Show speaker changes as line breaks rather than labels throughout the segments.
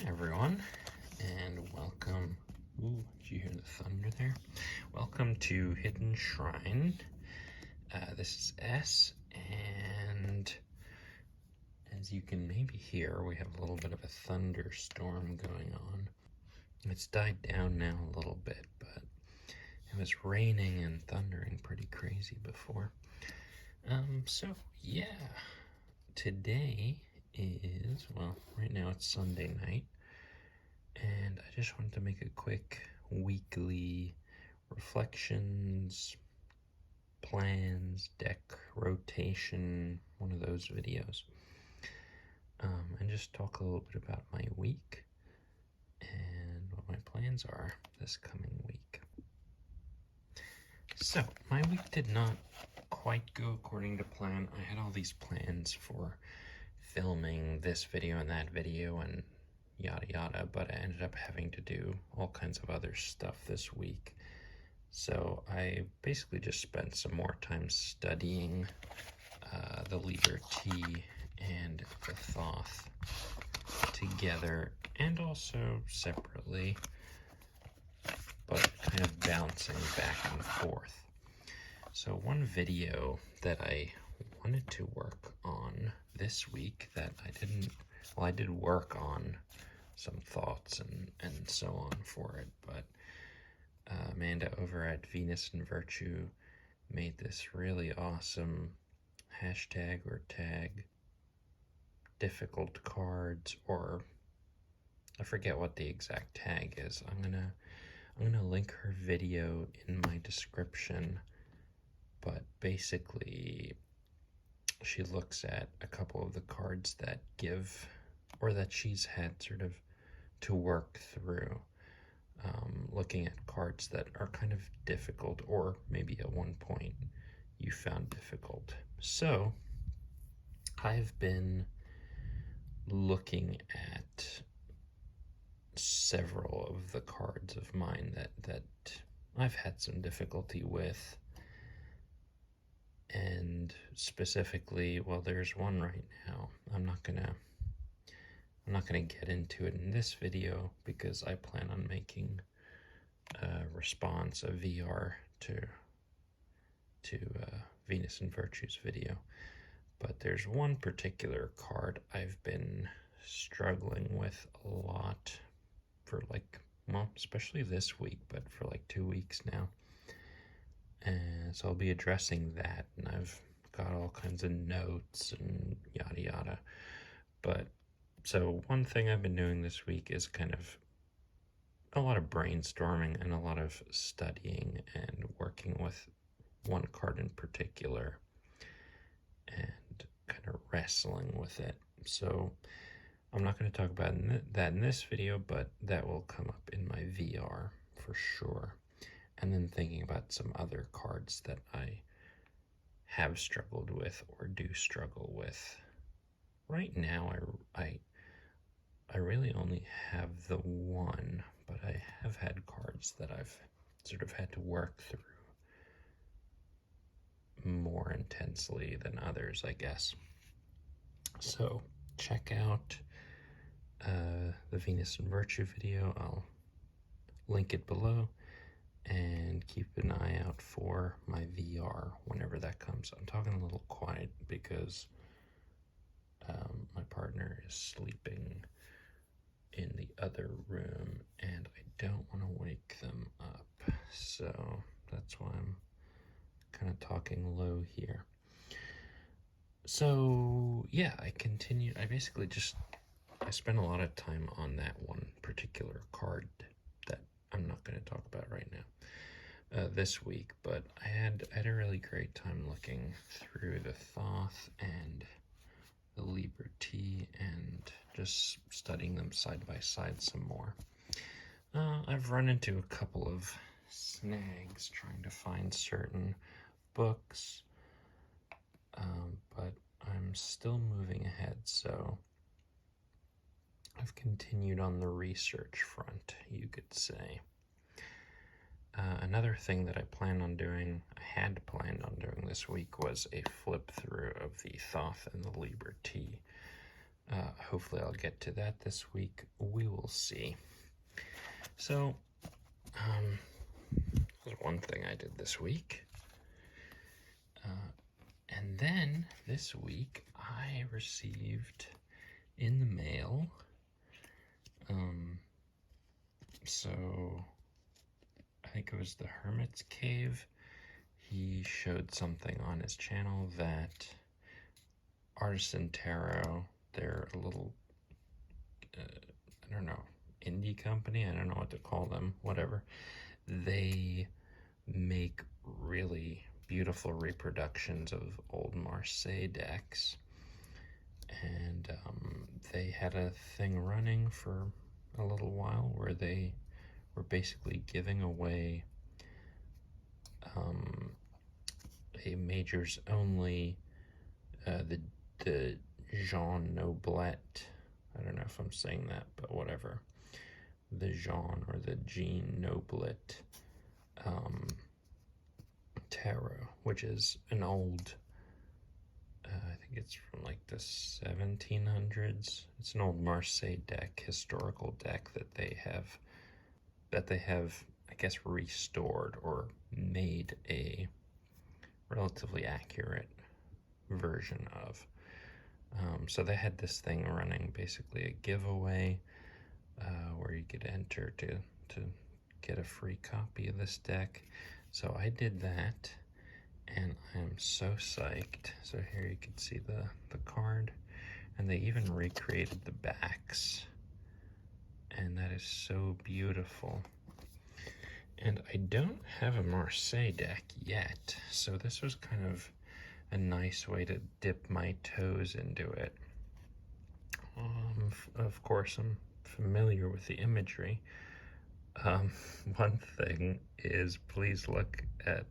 everyone, and welcome. Ooh, did you hear the thunder there? Welcome to Hidden Shrine. This is S, and as you can maybe hear, we have a little bit of a thunderstorm going on. It's died down now a little bit, but it was raining and thundering pretty crazy before. So yeah, today is, well, right now it's Sunday night. And I just wanted to make a quick weekly reflections, plans, deck rotation, one of those videos. And just talk a little bit about my week and what my plans are this coming week. So, my week did not quite go according to plan. I had all these plans for filming this video and that video and yada yada, but I ended up having to do all kinds of other stuff this week. So I basically just spent some more time studying the Liber and the Thoth together, and also separately, but kind of bouncing back and forth. So one video that I wanted to work on this week that I did work on some thoughts and so on for it, but Amanda over at Venus and Virtue made this really awesome hashtag or tag difficult cards, or I forget what the exact tag is. I'm gonna link her video in my description, but basically she looks at a couple of the cards that give, or that she's had sort of to work through, looking at cards that are kind of difficult, or maybe at one point you found difficult. So I've been looking at several of the cards of mine that I've had some difficulty with, and specifically, well, there's one right now. I'm not gonna get into it in this video because I plan on making a response, a VR to Venus and Virtue's video. But there's one particular card I've been struggling with a lot for especially this week, but for 2 weeks now. And so I'll be addressing that, and I've got all kinds of notes and yada yada. But so one thing I've been doing this week is kind of a lot of brainstorming and a lot of studying and working with one card in particular and kind of wrestling with it. So I'm not going to talk about that in this video, but that will come up in my VR for sure. And then thinking about some other cards that I have struggled with or do struggle with. Right now, I really only have the one, but I have had cards that I've sort of had to work through more intensely than others, I guess. So check out the Venus and Virtue video. I'll link it below, and keep an eye out for my VR whenever that comes. I'm talking a little quiet because my partner is sleeping in the other room, and I don't want to wake them up. So that's why I'm kind of talking low here. So yeah, I spent a lot of time on that one particular card that I'm not going to talk about right now this week, but I had a really great time looking through the Thoth and the Liber and just studying them side by side some more. I've run into a couple of snags trying to find certain books, but I'm still moving ahead, so I've continued on the research front, you could say. Another thing that I had planned on doing this week was a flip through of the Thoth and the Liber. Hopefully I'll get to that this week. We will see. So, there's one thing I did this week. And then this week I received in the mail, so I think it was the Hermit's Cave. He showed something on his channel that Artisan Tarot, they're a little, I don't know, indie company, I don't know what to call them, whatever. They make really beautiful reproductions of old Marseille decks, and they had a thing running for a little while where they were basically giving away a majors only, the Jean Noblet, I don't know if I'm saying that, but whatever, the Jean or the Jean Noblet tarot, which is an old, I think it's from like the 1700s. It's an old Marseille deck, historical deck that they have, I guess, restored or made a relatively accurate version of. So they had this thing running, basically a giveaway, where you could enter to get a free copy of this deck. So I did that, and I'm so psyched. So here you can see the card, and they even recreated the backs, and that is so beautiful. And I don't have a Marseille deck yet, so this was kind of a nice way to dip my toes into it. Of course, I'm familiar with the imagery. One thing is, please look at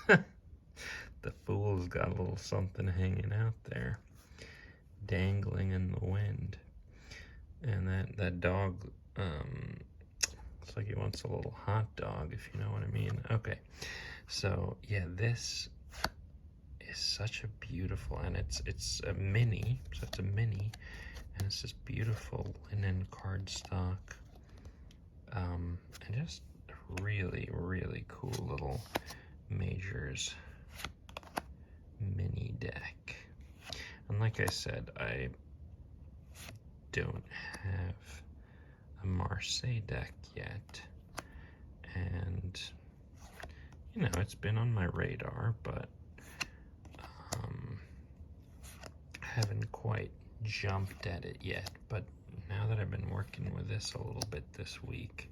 the fool's got a little something hanging out there, dangling in the wind. And that dog, looks like he wants a little hot dog, if you know what I mean. Okay, so yeah, this is such a beautiful, and it's a mini, so it's a mini, and it's this beautiful linen cardstock, and just a really, really cool little majors mini deck. And like I said, I don't have a Marseille deck yet, and you know, it's been on my radar, but haven't quite jumped at it yet. But now that I've been working with this a little bit this week,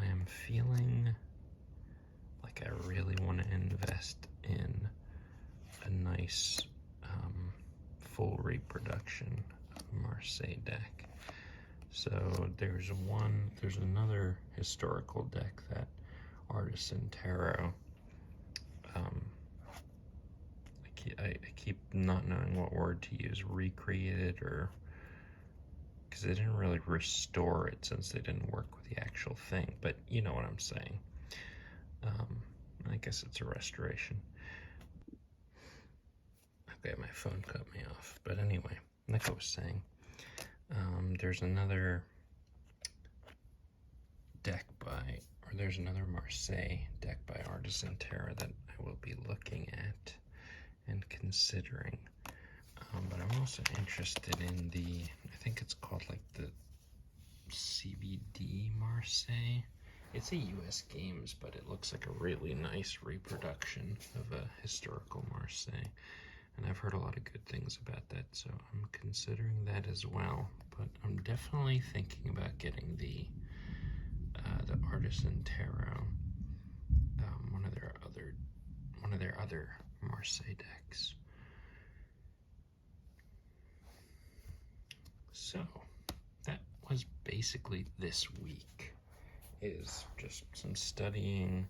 I am feeling like I really want to invest in a nice full reproduction of Marseille deck. So there's another historical deck that Artisan Tarot, I keep not knowing what word to use, recreated, or because they didn't really restore it since they didn't work with the actual thing, but you know what I'm saying. I guess it's a restoration. Okay, my phone cut me off, but anyway, like I was saying, there's another there's another Marseille deck by Artisan Tarot that I will be looking at and considering, but I'm also interested in I think it's called like the CBD Marseille. It's a US Games, but it looks like a really nice reproduction of a historical Marseille, and I've heard a lot of good things about that, so I'm considering that as well. But I'm definitely thinking about getting the Artisan Tarot, one of their other Marseille decks. So that was basically this week, is just some studying,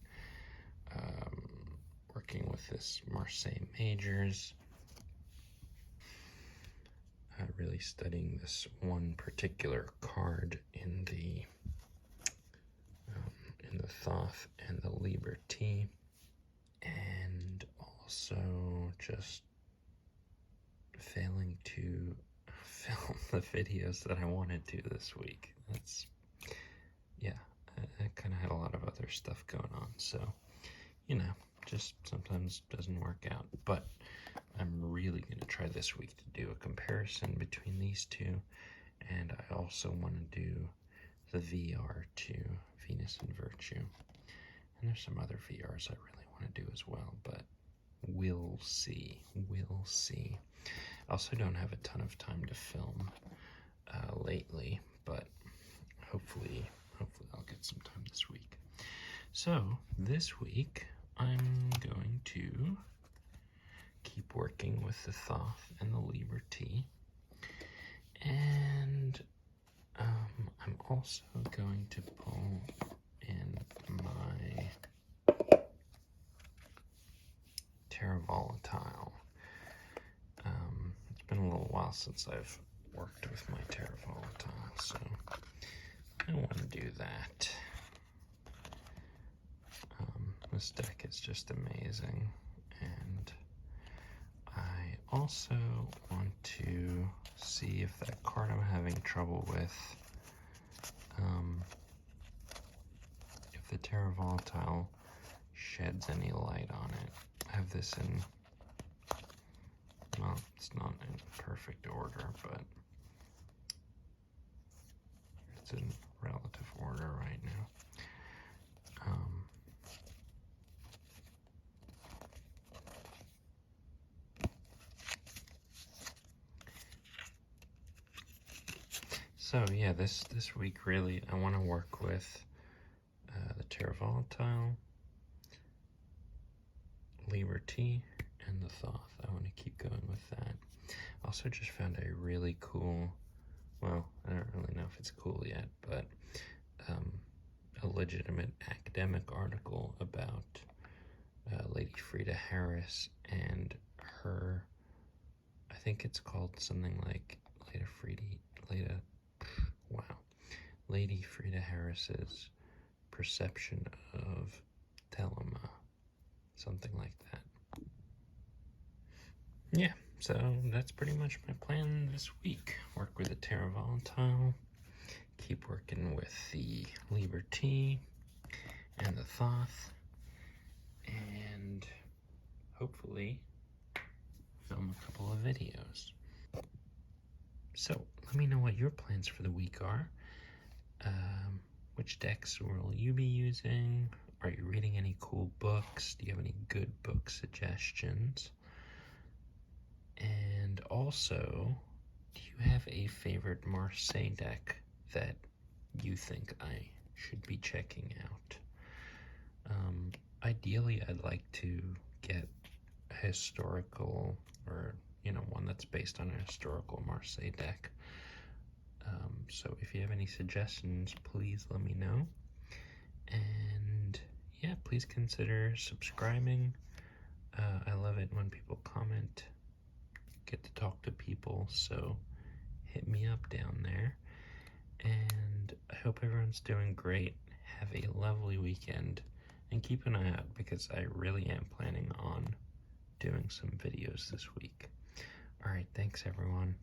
working with this Marseille Majors, really studying this one particular card in the Thoth and the Liber, and also just failing to the videos that I wanted to this week. Yeah, I kind of had a lot of other stuff going on, so, you know, just sometimes doesn't work out. But I'm really going to try this week to do a comparison between these two, and I also want to do the VR to Venus and Virtue. And there's some other VRs I really want to do as well, but we'll see. We'll see. I also don't have a ton of time to film lately, but hopefully I'll get some time this week. So this week I'm going to keep working with the Thoth and the Liber, and I'm also going to pull in my Terra Volatile. It's been a little while since I've worked with my Terra Volatile, so I want to do that. This deck is just amazing, and I also want to see if that card I'm having trouble with, if the Terra Volatile sheds any light on it. I have this in, well, it's not in perfect order, but it's in relative order right now. So yeah, this week really I want to work with the Terra Volatile, Liber, and the Thoth. I want to keep going with that. I also just found a really cool, well, I don't really know if it's cool yet, but a legitimate academic article about Lady Frida Harris and her, I think it's called something like Lady Frida Harris's perception of Telema, something like that. Yeah, so that's pretty much my plan this week. Work with the Terra Volatile, keep working with the Liber and the Thoth, and hopefully film a couple of videos. So let me know what your plans for the week are. Which decks will you be using? Are you reading any cool books? Do you have any good book suggestions? And also, do you have a favorite Marseille deck that you think I should be checking out? Ideally, I'd like to get a historical, or, you know, one that's based on a historical Marseille deck. So if you have any suggestions, please let me know. And yeah, please consider subscribing. I love it when people comment, get to talk to people, so hit me up down there. And I hope everyone's doing great. Have a lovely weekend, and keep an eye out because I really am planning on doing some videos this week. Alright, thanks everyone.